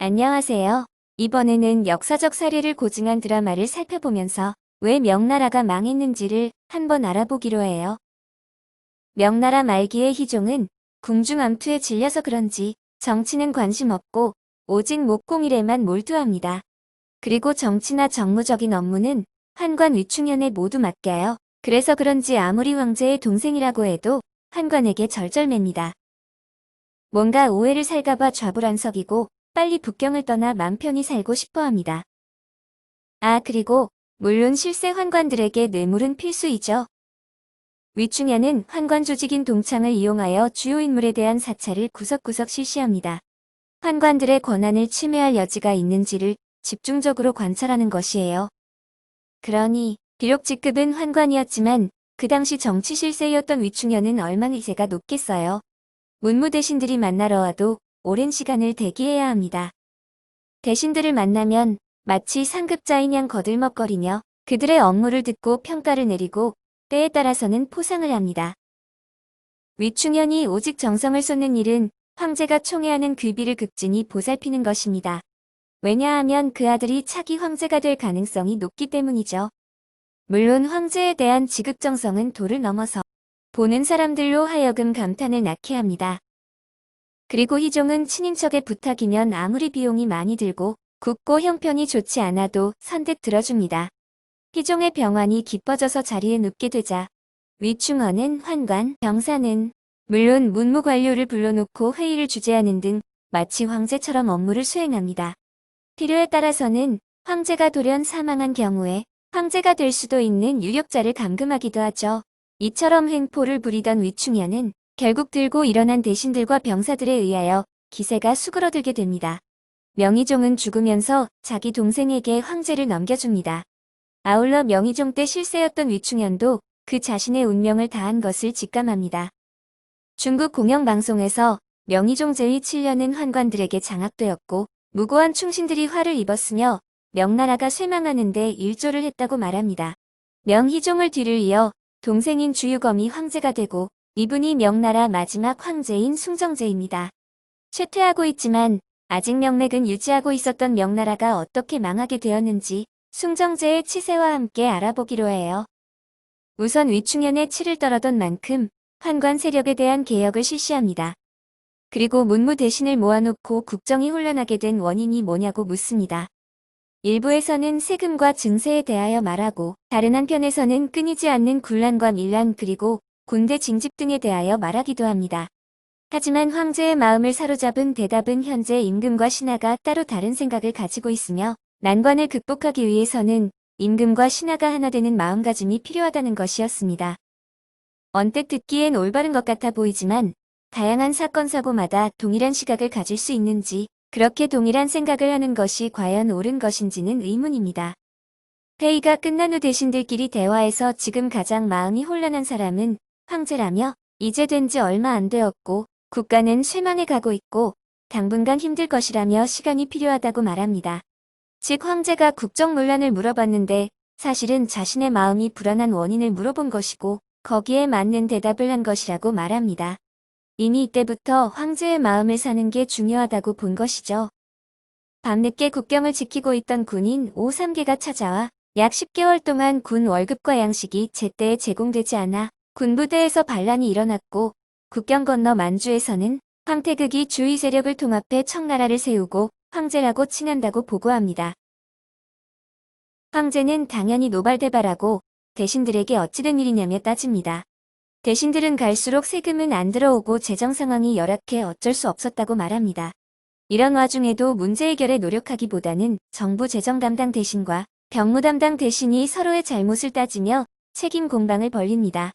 안녕하세요. 이번에는 역사적 사례를 고증한 드라마를 살펴보면서 왜 명나라가 망했는지를 한번 알아보기로 해요. 명나라 말기의 희종은 궁중암투에 질려서 그런지 정치는 관심 없고 오직 목공일에만 몰두합니다. 그리고 정치나 정무적인 업무는 환관 위충현에 모두 맡겨요. 그래서 그런지 아무리 황제의 동생이라고 해도 환관에게 절절맵니다. 뭔가 오해를 살까봐 좌불안석이고 빨리 북경을 떠나 맘 편히 살고 싶어 합니다. 그리고 물론 실세 환관들에게 뇌물은 필수이죠. 위충현은 환관 조직인 동창을 이용하여 주요 인물에 대한 사찰을 구석구석 실시합니다. 환관들의 권한을 침해할 여지가 있는지를 집중적으로 관찰하는 것이에요. 그러니 비록 직급은 환관이었지만 그 당시 정치 실세였던 위충현은 얼마나 이세가 높겠어요. 문무 대신들이 만나러 와도 오랜 시간을 대기해야 합니다. 대신들을 만나면 마치 상급자인 양 거들먹거리며 그들의 업무를 듣고 평가를 내리고 때에 따라서는 포상을 합니다. 위충현이 오직 정성을 쏟는 일은 황제가 총애하는 귀비를 극진히 보살피는 것입니다. 왜냐하면 그 아들이 차기 황제가 될 가능성이 높기 때문이죠. 물론 황제에 대한 지극정성은 도를 넘어서 보는 사람들로 하여금 감탄을 낳게 합니다. 그리고 희종은 친인척의 부탁이면 아무리 비용이 많이 들고 굽고 형편이 좋지 않아도 선뜻 들어줍니다. 희종의 병환이 기뻐져서 자리에 눕게 되자 위충헌은 환관, 병사는 물론 문무관료를 불러놓고 회의를 주재하는 등 마치 황제처럼 업무를 수행합니다. 필요에 따라서는 황제가 돌연 사망한 경우에 황제가 될 수도 있는 유력자를 감금하기도 하죠. 이처럼 횡포를 부리던 위충현은 결국 들고 일어난 대신들과 병사들에 의하여 기세가 수그러들게 됩니다. 명의종은 죽으면서 자기 동생에게 황제를 넘겨줍니다. 아울러 명의종 때 실세였던 위충현도 그 자신의 운명을 다한 것을 직감합니다. 중국 공영방송에서 명의종 제위 7년은 환관들에게 장악되었고 무고한 충신들이 화를 입었으며 명나라가 쇠망하는데 일조를 했다고 말합니다. 명희종을 뒤를 이어 동생인 주유검이 황제가 되고 이분이 명나라 마지막 황제인 숭정제입니다. 쇠퇴하고 있지만 아직 명맥은 유지하고 있었던 명나라가 어떻게 망하게 되었는지 숭정제의 치세와 함께 알아보기로 해요. 우선 위충현의 치를 떨어던 만큼 환관 세력에 대한 개혁을 실시합니다. 그리고 문무 대신을 모아놓고 국정이 혼란하게 된 원인이 뭐냐고 묻습니다. 일부에서는 세금과 증세에 대하여 말하고 다른 한편에서는 끊이지 않는 군란과 밀란 그리고 군대 징집 등에 대하여 말하기도 합니다. 하지만 황제의 마음을 사로잡은 대답은 현재 임금과 신하가 따로 다른 생각을 가지고 있으며 난관을 극복하기 위해서는 임금과 신하가 하나 되는 마음가짐이 필요하다는 것이었습니다. 언뜻 듣기엔 올바른 것 같아 보이지만 다양한 사건 사고마다 동일한 시각을 가질 수 있는지 그렇게 동일한 생각을 하는 것이 과연 옳은 것인지는 의문입니다. 회의가 끝난 후 대신들끼리 대화해서 지금 가장 마음이 혼란한 사람은 황제라며 이제 된 지 얼마 안 되었고 국가는 쇠망에 가고 있고 당분간 힘들 것이라며 시간이 필요하다고 말합니다. 즉 황제가 국정논란을 물어봤는데 사실은 자신의 마음이 불안한 원인을 물어본 것이고 거기에 맞는 대답을 한 것이라고 말합니다. 이미 이때부터 황제의 마음을 사는 게 중요하다고 본 것이죠. 밤늦게 국경을 지키고 있던 군인 오삼계가 찾아와 약 10개월 동안 군 월급과 양식이 제때에 제공되지 않아 군부대에서 반란이 일어났고 국경 건너 만주에서는 황태극이 주위 세력을 통합해 청나라를 세우고 황제라고 칭한다고 보고합니다. 황제는 당연히 노발대발하고 대신들에게 어찌된 일이냐며 따집니다. 대신들은 갈수록 세금은 안 들어오고 재정 상황이 열악해 어쩔 수 없었다고 말합니다. 이런 와중에도 문제 해결에 노력하기보다는 정부 재정 담당 대신과 병무 담당 대신이 서로의 잘못을 따지며 책임 공방을 벌립니다.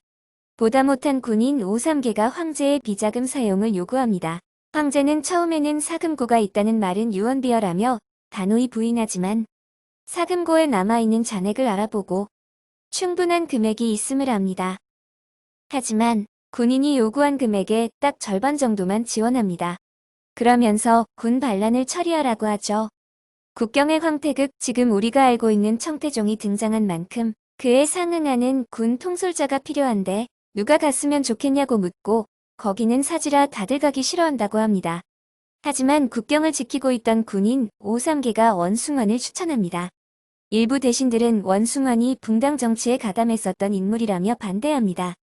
보다 못한 군인 오삼계가 황제의 비자금 사용을 요구합니다. 황제는 처음에는 사금고가 있다는 말은 유언비어라며 단호히 부인하지만 사금고에 남아있는 잔액을 알아보고 충분한 금액이 있음을 압니다. 하지만 군인이 요구한 금액의 딱 절반 정도만 지원합니다. 그러면서 군 반란을 처리하라고 하죠. 국경의 황태극 지금 우리가 알고 있는 청태종이 등장한 만큼 그에 상응하는 군 통솔자가 필요한데 누가 갔으면 좋겠냐고 묻고 거기는 사지라 다들 가기 싫어한다고 합니다. 하지만 국경을 지키고 있던 군인 오삼계가 원숭환을 추천합니다. 일부 대신들은 원숭환이 붕당 정치에 가담했었던 인물이라며 반대합니다.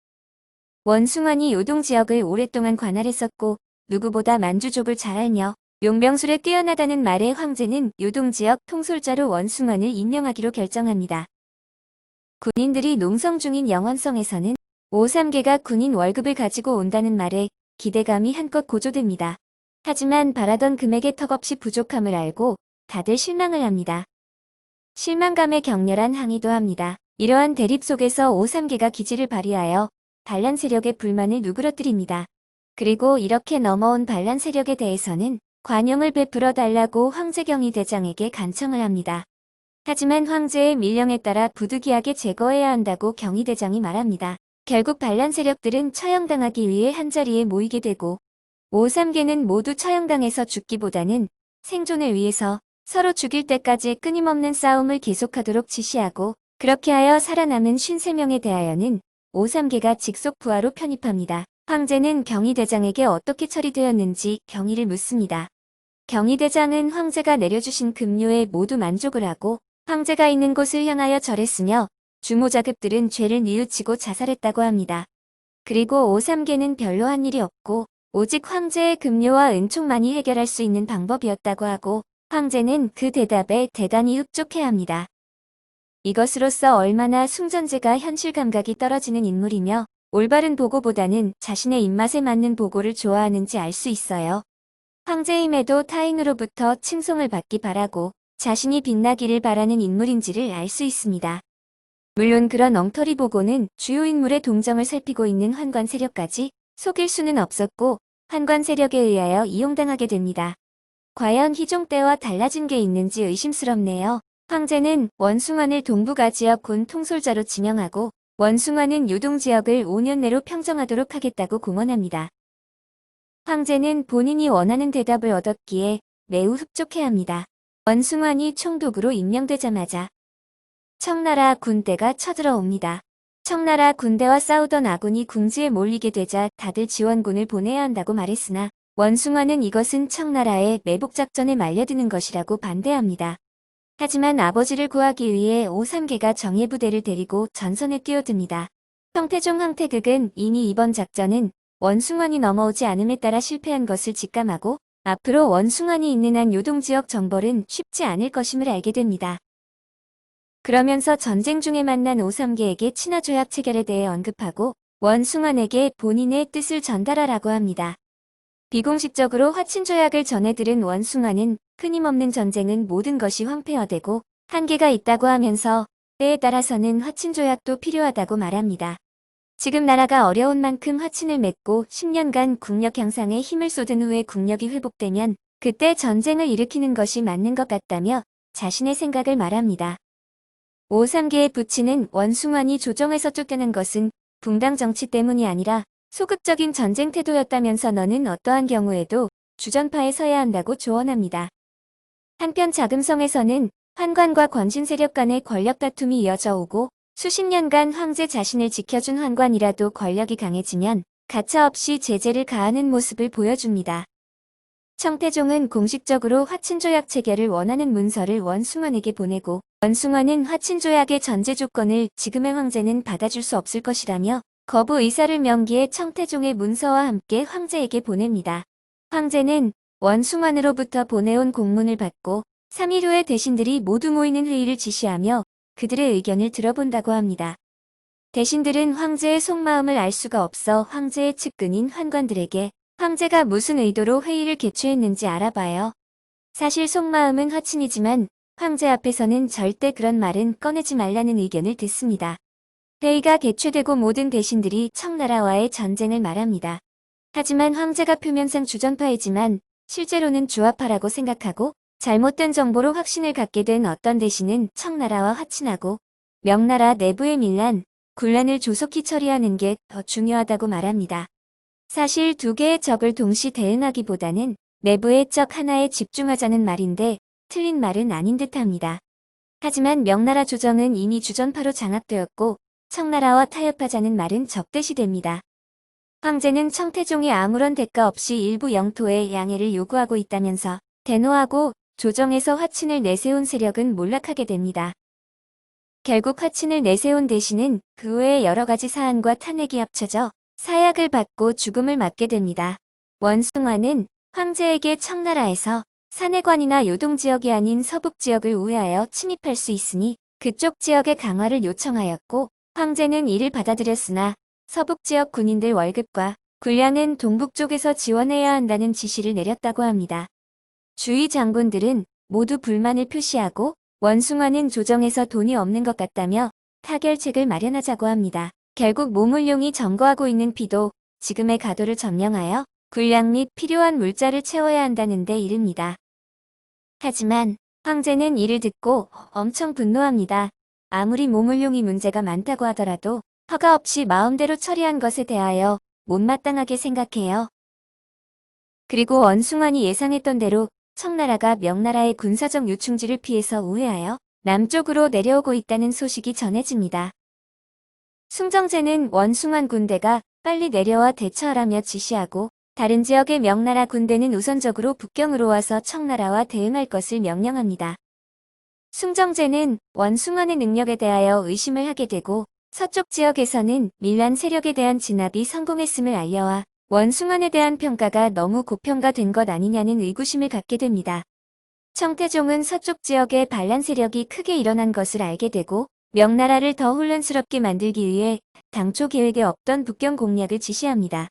원숭환이 요동 지역을 오랫동안 관할했었고 누구보다 만주족을 잘 알며 용병술에 뛰어나다는 말에 황제는 요동 지역 통솔자로 원숭환을 임명하기로 결정합니다. 군인들이 농성 중인 영원성에서는 오삼계가 군인 월급을 가지고 온다는 말에 기대감이 한껏 고조됩니다. 하지만 바라던 금액의 턱없이 부족함을 알고 다들 실망을 합니다. 실망감에 격렬한 항의도 합니다. 이러한 대립 속에서 오삼계가 기지를 발휘하여 반란 세력의 불만을 누그러뜨립니다. 그리고 이렇게 넘어온 반란 세력에 대해서는 관용을 베풀어 달라고 황제 경희대장에게 간청을 합니다. 하지만 황제의 밀령에 따라 부득이하게 제거해야 한다고 경희대장이 말합니다. 결국 반란 세력들은 처형당하기 위해 한자리에 모이게 되고 오삼계는 모두 처형당해서 죽기보다는 생존을 위해서 서로 죽일 때까지 끊임없는 싸움을 계속하도록 지시하고 그렇게 하여 살아남은 53명에 대하여는 오삼계가 직속 부하로 편입합니다. 황제는 경희대장에게 어떻게 처리되었는지 경희를 묻습니다. 경희대장은 황제가 내려주신 급료에 모두 만족을 하고 황제가 있는 곳을 향하여 절했으며 주모자급들은 죄를 뉘우치고 자살했다고 합니다. 그리고 오삼계는 별로 한 일이 없고 오직 황제의 급료와 은총만이 해결할 수 있는 방법이었다고 하고 황제는 그 대답에 대단히 흡족해합니다. 이것으로써 얼마나 숭전제가 현실 감각이 떨어지는 인물이며 올바른 보고보다는 자신의 입맛에 맞는 보고를 좋아하는지 알 수 있어요. 황제임에도 타인으로부터 칭송을 받기 바라고 자신이 빛나기를 바라는 인물인지를 알 수 있습니다. 물론 그런 엉터리 보고는 주요 인물의 동정을 살피고 있는 환관 세력까지 속일 수는 없었고 환관 세력에 의하여 이용당하게 됩니다. 과연 희종 때와 달라진 게 있는지 의심스럽네요. 황제는 원숭환을 동북아 지역 군 통솔자로 지명하고 원숭환은 요동 지역을 5년 내로 평정하도록 하겠다고 공언합니다. 황제는 본인이 원하는 대답을 얻었기에 매우 흡족해합니다. 원숭환이 총독으로 임명되자마자 청나라 군대가 쳐들어옵니다. 청나라 군대와 싸우던 아군이 궁지에 몰리게 되자 다들 지원군을 보내야 한다고 말했으나 원숭환은 이것은 청나라의 매복작전에 말려드는 것이라고 반대합니다. 하지만 아버지를 구하기 위해 오삼계가 정예부대를 데리고 전선에 뛰어듭니다. 성태종 황태극은 이미 이번 작전은 원숭환이 넘어오지 않음에 따라 실패한 것을 직감하고 앞으로 원숭환이 있는 한 요동지역 정벌은 쉽지 않을 것임을 알게 됩니다. 그러면서 전쟁 중에 만난 오삼계에게 친화조약 체결에 대해 언급하고 원숭환에게 본인의 뜻을 전달하라고 합니다. 비공식적으로 화친조약을 전해 들은 원숭환은 끊임없는 전쟁은 모든 것이 황폐화되고 한계가 있다고 하면서 때에 따라서는 화친조약도 필요하다고 말합니다. 지금 나라가 어려운 만큼 화친을 맺고 10년간 국력 향상에 힘을 쏟은 후에 국력이 회복되면 그때 전쟁을 일으키는 것이 맞는 것 같다며 자신의 생각을 말합니다. 오삼계의 부친은 원숭환이 조정에서 쫓겨난 것은 붕당 정치 때문이 아니라 소극적인 전쟁 태도였다면서 너는 어떠한 경우에도 주전파에 서야 한다고 조언합니다. 한편 자금성에서는 환관과 권신 세력 간의 권력 다툼이 이어져 오고 수십 년간 황제 자신을 지켜준 환관이라도 권력이 강해지면 가차없이 제재를 가하는 모습을 보여줍니다. 청태종은 공식적으로 화친조약 체결을 원하는 문서를 원숭환에게 보내고 원숭환은 화친조약의 전제 조건을 지금의 황제는 받아줄 수 없을 것이라며 거부 의사를 명기해 청태종의 문서와 함께 황제에게 보냅니다. 황제는 원숭환으로부터 보내온 공문을 받고 3일 후에 대신들이 모두 모이는 회의를 지시하며 그들의 의견을 들어본다고 합니다. 대신들은 황제의 속마음을 알 수가 없어 황제의 측근인 환관들에게 황제가 무슨 의도로 회의를 개최했는지 알아봐요. 사실 속마음은 화친이지만 황제 앞에서는 절대 그런 말은 꺼내지 말라는 의견을 듣습니다. 회의가 개최되고 모든 대신들이 청나라와의 전쟁을 말합니다. 하지만 황제가 표면상 주전파이지만 실제로는 주화파라고 생각하고 잘못된 정보로 확신을 갖게 된 어떤 대신은 청나라와 화친하고 명나라 내부의 밀란, 군란을 조속히 처리하는 게 더 중요하다고 말합니다. 사실 두 개의 적을 동시 대응하기보다는 내부의 적 하나에 집중하자는 말인데 틀린 말은 아닌 듯합니다. 하지만 명나라 조정은 이미 주전파로 장악되었고 청나라와 타협하자는 말은 적대시됩니다. 황제는 청태종이 아무런 대가 없이 일부 영토의 양해를 요구하고 있다면서 대노하고 조정에서 화친을 내세운 세력은 몰락하게 됩니다. 결국 화친을 내세운 대신은 그 외의 여러 가지 사안과 탄핵이 합쳐져 사약을 받고 죽음을 맞게 됩니다. 원숭아는 황제에게 청나라에서 산해관이나 요동지역이 아닌 서북지역을 우회하여 침입할 수 있으니 그쪽 지역의 강화를 요청하였고 황제는 이를 받아들였으나 서북지역 군인들 월급과 군량은 동북쪽에서 지원해야 한다는 지시를 내렸다고 합니다. 주위 장군들은 모두 불만을 표시하고 원숭아는 조정에서 돈이 없는 것 같다며 타결책을 마련하자고 합니다. 결국 모물룡이 점거하고 있는 비도 지금의 가도를 점령하여 군량 및 필요한 물자를 채워야 한다는 데 이릅니다. 하지만 황제는 이를 듣고 엄청 분노합니다. 아무리 모물룡이 문제가 많다고 하더라도 허가 없이 마음대로 처리한 것에 대하여 못마땅하게 생각해요. 그리고 원숭아는 예상했던 대로 청나라가 명나라의 군사적 요충지를 피해서 우회하여 남쪽으로 내려오고 있다는 소식이 전해집니다. 숭정제는 원숭안 군대가 빨리 내려와 대처하라며 지시하고 다른 지역의 명나라 군대는 우선적으로 북경으로 와서 청나라와 대응할 것을 명령합니다. 숭정제는 원숭안의 능력에 대하여 의심을 하게 되고 서쪽 지역에서는 밀란 세력에 대한 진압이 성공했음을 알려와 원숭안에 대한 평가가 너무 고평가된 것 아니냐는 의구심을 갖게 됩니다. 청태종은 서쪽 지역에 반란 세력이 크게 일어난 것을 알게 되고 명나라를 더 혼란스럽게 만들기 위해 당초 계획에 없던 북경 공략을 지시합니다.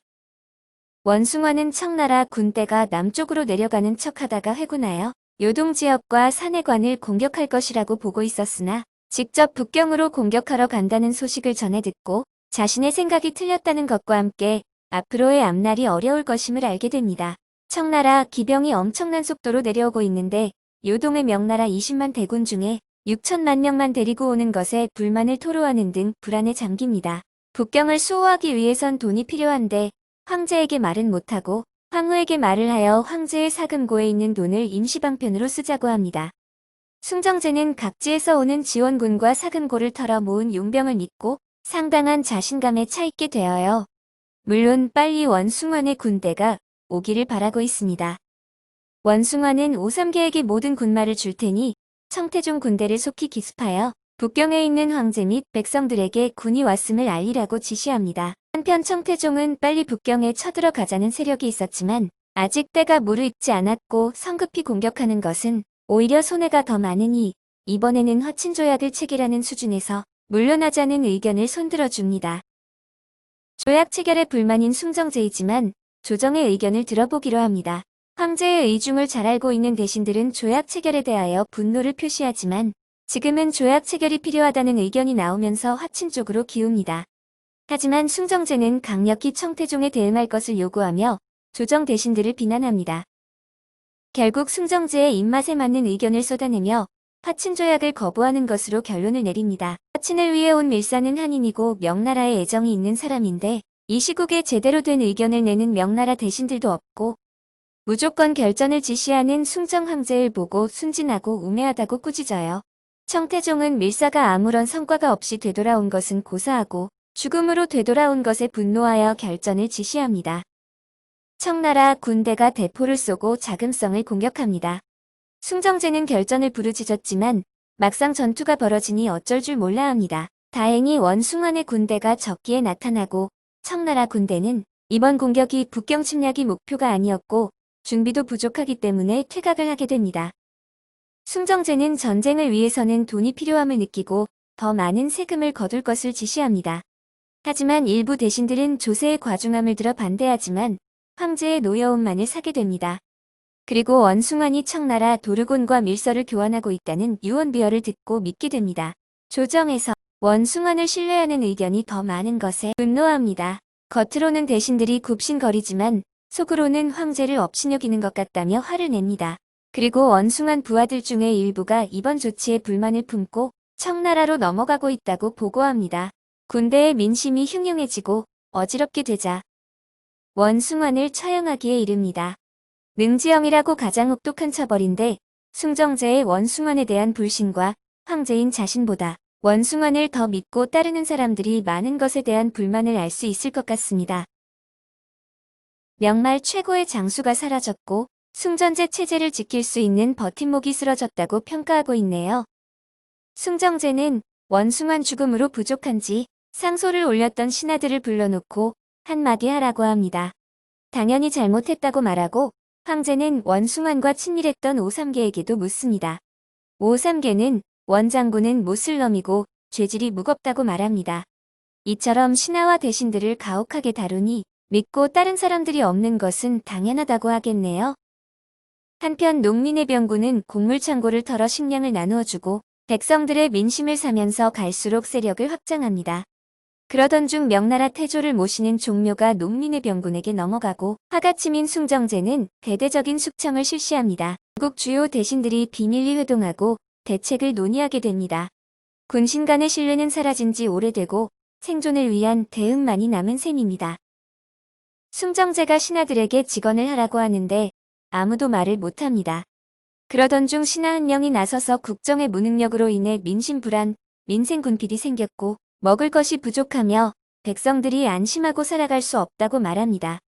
원숭아는 청나라 군대가 남쪽으로 내려가는 척하다가 회군하여 요동 지역과 산해관을 공격할 것이라고 보고 있었으나 직접 북경으로 공격하러 간다는 소식을 전해 듣고 자신의 생각이 틀렸다는 것과 함께 앞으로의 앞날이 어려울 것임을 알게 됩니다. 청나라 기병이 엄청난 속도로 내려오고 있는데 요동의 명나라 20만 대군 중에 6천만 명만 데리고 오는 것에 불만을 토로하는 등 불안에 잠깁니다. 북경을 수호하기 위해선 돈이 필요한데 황제에게 말은 못하고 황후에게 말을 하여 황제의 사금고에 있는 돈을 임시방편으로 쓰자고 합니다. 숭정제는 각지에서 오는 지원군과 사금고를 털어 모은 용병을 믿고 상당한 자신감에 차있게 되어요. 물론 빨리 원숭안의 군대가 오기를 바라고 있습니다. 원숭안은 오삼계에게 모든 군마를 줄 테니 청태종 군대를 속히 기습하여 북경에 있는 황제 및 백성들에게 군이 왔음을 알리라고 지시합니다. 한편 청태종은 빨리 북경에 쳐들어가자는 세력이 있었지만 아직 때가 무르익지 않았고 성급히 공격하는 것은 오히려 손해가 더 많으니 이번에는 화친조약을 체결하는 수준에서 물러나자는 의견을 손들어줍니다. 조약 체결에 불만인 숭정제이지만 조정의 의견을 들어보기로 합니다. 황제의 의중을 잘 알고 있는 대신들은 조약 체결에 대하여 분노를 표시하지만 지금은 조약 체결이 필요하다는 의견이 나오면서 화친 쪽으로 기웁니다. 하지만 숭정제는 강력히 청태종에 대응할 것을 요구하며 조정 대신들을 비난합니다. 결국 숭정제의 입맛에 맞는 의견을 쏟아내며 화친 조약을 거부하는 것으로 결론을 내립니다. 화친을 위해 온 밀사는 한인이고 명나라에 애정이 있는 사람인데 이 시국에 제대로 된 의견을 내는 명나라 대신들도 없고 무조건 결전을 지시하는 숭정 황제를 보고 순진하고 우매하다고 꾸짖어요. 청태종은 밀사가 아무런 성과가 없이 되돌아온 것은 고사하고 죽음으로 되돌아온 것에 분노하여 결전을 지시합니다. 청나라 군대가 대포를 쏘고 자금성을 공격합니다. 숭정제는 결전을 부르짖었지만 막상 전투가 벌어지니 어쩔 줄 몰라 합니다. 다행히 원숭안의 군대가 적기에 나타나고 청나라 군대는 이번 공격이 북경 침략이 목표가 아니었고 준비도 부족하기 때문에 퇴각을 하게 됩니다. 숭정제는 전쟁을 위해서는 돈이 필요함을 느끼고 더 많은 세금을 거둘 것을 지시합니다. 하지만 일부 대신들은 조세의 과중함을 들어 반대하지만 황제의 노여움만을 사게 됩니다. 그리고 원숭안이 청나라 도르곤과 밀서를 교환하고 있다는 유언비어를 듣고 믿게 됩니다. 조정에서 원숭안을 신뢰하는 의견이 더 많은 것에 분노합니다. 겉으로는 대신들이 굽신거리지만 속으로는 황제를 업신여기는 것 같다며 화를 냅니다. 그리고 원숭안 부하들 중에 일부가 이번 조치에 불만을 품고 청나라로 넘어가고 있다고 보고합니다. 군대의 민심이 흉흉해지고 어지럽게 되자 원숭안을 처형하기에 이릅니다. 능지형이라고 가장 혹독한 처벌인데 숭정제의 원숭안에 대한 불신과 황제인 자신보다 원숭안을 더 믿고 따르는 사람들이 많은 것에 대한 불만을 알 수 있을 것 같습니다. 명말 최고의 장수가 사라졌고 숭정제 체제를 지킬 수 있는 버팀목이 쓰러졌다고 평가하고 있네요. 숭정제는 원숭한 죽음으로 부족한지 상소를 올렸던 신하들을 불러놓고 한마디 하라고 합니다. 당연히 잘못했다고 말하고 황제는 원숭환과 친밀했던 오삼계에게도 묻습니다. 오삼계는 원장군은 모슬럼이고 죄질이 무겁다고 말합니다. 이처럼 신하와 대신들을 가혹하게 다루니 믿고 따른 사람들이 없는 것은 당연하다고 하겠네요. 한편 농민의 병군은 곡물창고를 털어 식량을 나누어주고 백성들의 민심을 사면서 갈수록 세력을 확장합니다. 그러던 중 명나라 태조를 모시는 종묘가 농민의 병군에게 넘어가고 하가치민 숭정제는 대대적인 숙청을 실시합니다. 결국 주요 대신들이 비밀리 회동하고 대책을 논의하게 됩니다. 군신 간의 신뢰는 사라진 지 오래되고 생존을 위한 대응만이 남은 셈입니다. 숭정제가 신하들에게 직언을 하라고 하는데 아무도 말을 못합니다. 그러던 중 신하 한 명이 나서서 국정의 무능력으로 인해 민심 불안, 민생 군필이 생겼고 먹을 것이 부족하며 백성들이 안심하고 살아갈 수 없다고 말합니다.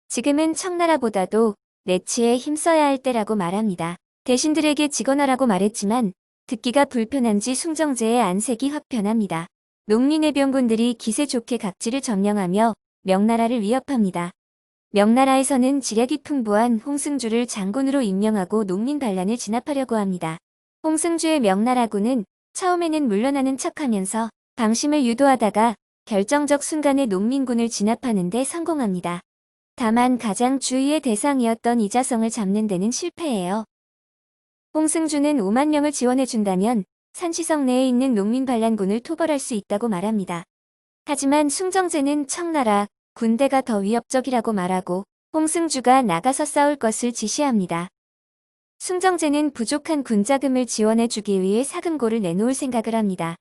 지금은 청나라보다도 내치에 힘써야 할 때라고 말합니다. 대신들에게 직언하라고 말했지만 듣기가 불편한지 숭정제의 안색이 확 변합니다. 농민의 병군들이 기세 좋게 각지를 점령하며 명나라를 위협합니다. 명나라에서는 지략이 풍부한 홍승주를 장군으로 임명하고 농민 반란을 진압하려고 합니다. 홍승주의 명나라군은 처음에는 물러나는 척하면서 방심을 유도하다가 결정적 순간에 농민군을 진압하는 데 성공합니다. 다만 가장 주의의 대상이었던 이자성을 잡는 데는 실패해요. 홍승주는 5만 명을 지원해준다면 산시성 내에 있는 농민 반란군을 토벌할 수 있다고 말합니다. 하지만 숭정제는 청나라 군대가 더 위협적이라고 말하고 홍승주가 나가서 싸울 것을 지시합니다. 숭정제는 부족한 군자금을 지원해주기 위해 사금고를 내놓을 생각을 합니다.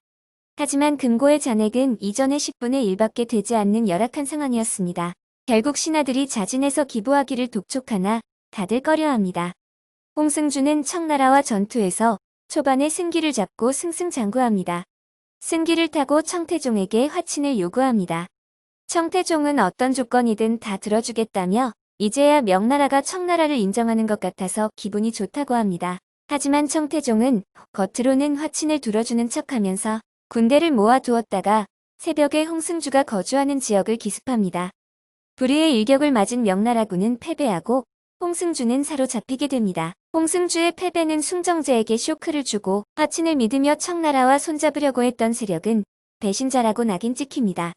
하지만 금고의 잔액은 이전의 10분의 1밖에 되지 않는 열악한 상황이었습니다. 결국 신하들이 자진해서 기부하기를 독촉하나 다들 꺼려합니다. 홍승주는 청나라와 전투에서 초반에 승기를 잡고 승승장구합니다. 승기를 타고 청태종에게 화친을 요구합니다. 청태종은 어떤 조건이든 다 들어주겠다며 이제야 명나라가 청나라를 인정하는 것 같아서 기분이 좋다고 합니다. 하지만 청태종은 겉으로는 화친을 들어주는 척하면서 군대를 모아두었다가 새벽에 홍승주가 거주하는 지역을 기습합니다. 불의의 일격을 맞은 명나라군은 패배하고 홍승주는 사로잡히게 됩니다. 홍승주의 패배는 숭정제에게 쇼크를 주고 화친을 믿으며 청나라와 손잡으려고 했던 세력은 배신자라고 낙인 찍힙니다.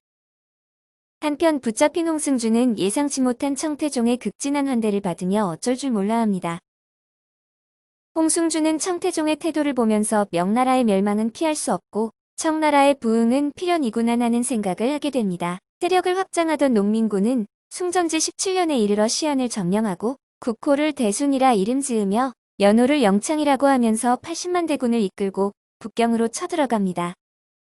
한편 붙잡힌 홍승주는 예상치 못한 청태종의 극진한 환대를 받으며 어쩔 줄 몰라 합니다. 홍승주는 청태종의 태도를 보면서 명나라의 멸망은 피할 수 없고 청나라의 부흥은 필연이구나 하는 생각을 하게 됩니다. 세력을 확장하던 농민군은 숭정제 17년에 이르러 시안을 점령하고 국호를 대순이라 이름 지으며 연호를 영창이라고 하면서 80만 대군을 이끌고 북경으로 쳐들어갑니다.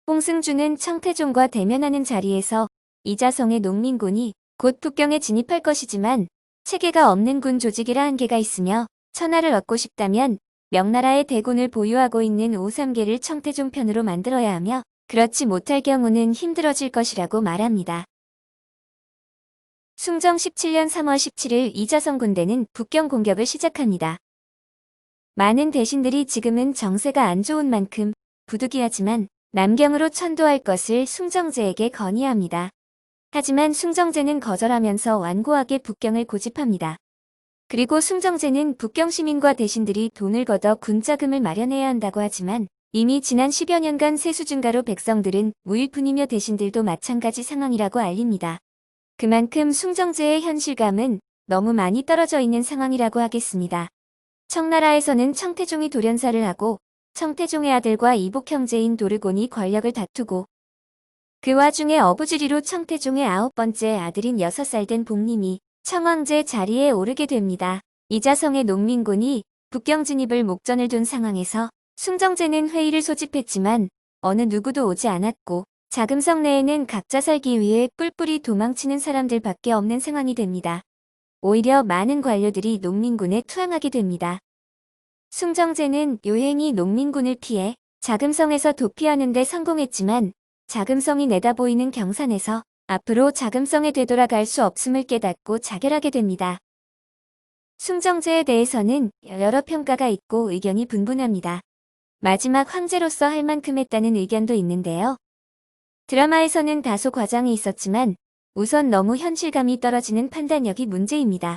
홍승주는 청태종과 대면하는 자리에서 이자성의 농민군이 곧 북경에 진입할 것이지만 체계가 없는 군 조직이라 한계가 있으며 천하를 얻고 싶다면 명나라의 대군을 보유하고 있는 오삼계를 청태종 편으로 만들어야 하며 그렇지 못할 경우는 힘들어질 것이라고 말합니다. 숭정 17년 3월 17일 이자성 군대는 북경 공격을 시작합니다. 많은 대신들이 지금은 정세가 안 좋은 만큼 부득이하지만 남경으로 천도할 것을 숭정제에게 건의합니다. 하지만 숭정제는 거절하면서 완고하게 북경을 고집합니다. 그리고 숭정제는 북경 시민과 대신들이 돈을 걷어 군자금을 마련해야 한다고 하지만 이미 지난 10여 년간 세수 증가로 백성들은 무일푼이며 대신들도 마찬가지 상황이라고 알립니다. 그만큼 숭정제의 현실감은 너무 많이 떨어져 있는 상황이라고 하겠습니다. 청나라에서는 청태종이 돌연사를 하고 청태종의 아들과 이복 형제인 도르곤이 권력을 다투고 그 와중에 어부지리로 청태종의 9번째 아들인 6살 된 복림이 청왕제 자리에 오르게 됩니다. 이자성의 농민군이 북경 진입을 목전을 둔 상황에서 숭정제는 회의를 소집했지만 어느 누구도 오지 않았고 자금성 내에는 각자 살기 위해 뿔뿔이 도망치는 사람들밖에 없는 상황이 됩니다. 오히려 많은 관료들이 농민군에 투항하게 됩니다. 숭정제는 요행히 농민군을 피해 자금성에서 도피하는 데 성공했지만 자금성이 내다보이는 경산에서 앞으로 자금성에 되돌아갈 수 없음을 깨닫고 자결하게 됩니다. 숭정제에 대해서는 여러 평가가 있고 의견이 분분합니다. 마지막 황제로서 할 만큼 했다는 의견도 있는데요. 드라마에서는 다소 과장이 있었지만 우선 너무 현실감이 떨어지는 판단력이 문제입니다.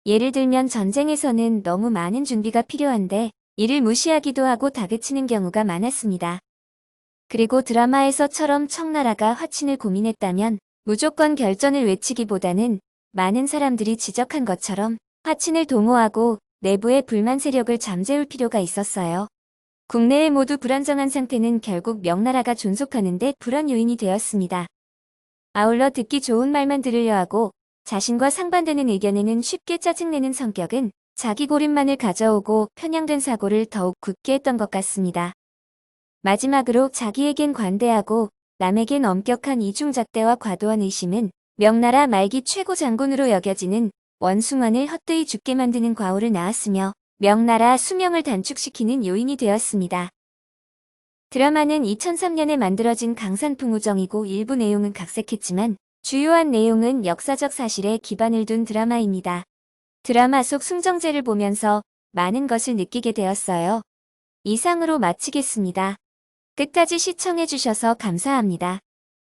예를 들면 전쟁에서는 너무 많은 준비가 필요한데 이를 무시하기도 하고 다그치는 경우가 많았습니다. 그리고 드라마에서처럼 청나라가 화친을 고민했다면 무조건 결전을 외치기보다는 많은 사람들이 지적한 것처럼 화친을 동호하고 내부의 불만 세력을 잠재울 필요가 있었어요. 국내에 모두 불안정한 상태는 결국 명나라가 존속하는 데 불안 요인이 되었습니다. 아울러 듣기 좋은 말만 들으려 하고 자신과 상반되는 의견에는 쉽게 짜증내는 성격은 자기 고립만을 가져오고 편향된 사고를 더욱 굳게 했던 것 같습니다. 마지막으로 자기에겐 관대하고 남에겐 엄격한 이중잣대와 과도한 의심은 명나라 말기 최고 장군으로 여겨지는 원숭안을 헛되이 죽게 만드는 과오를 낳았으며 명나라 수명을 단축시키는 요인이 되었습니다. 드라마는 2003년에 만들어진 강산풍우정이고 일부 내용은 각색했지만 주요한 내용은 역사적 사실에 기반을 둔 드라마입니다. 드라마 속 숭정제를 보면서 많은 것을 느끼게 되었어요. 이상으로 마치겠습니다. 끝까지 시청해주셔서 감사합니다.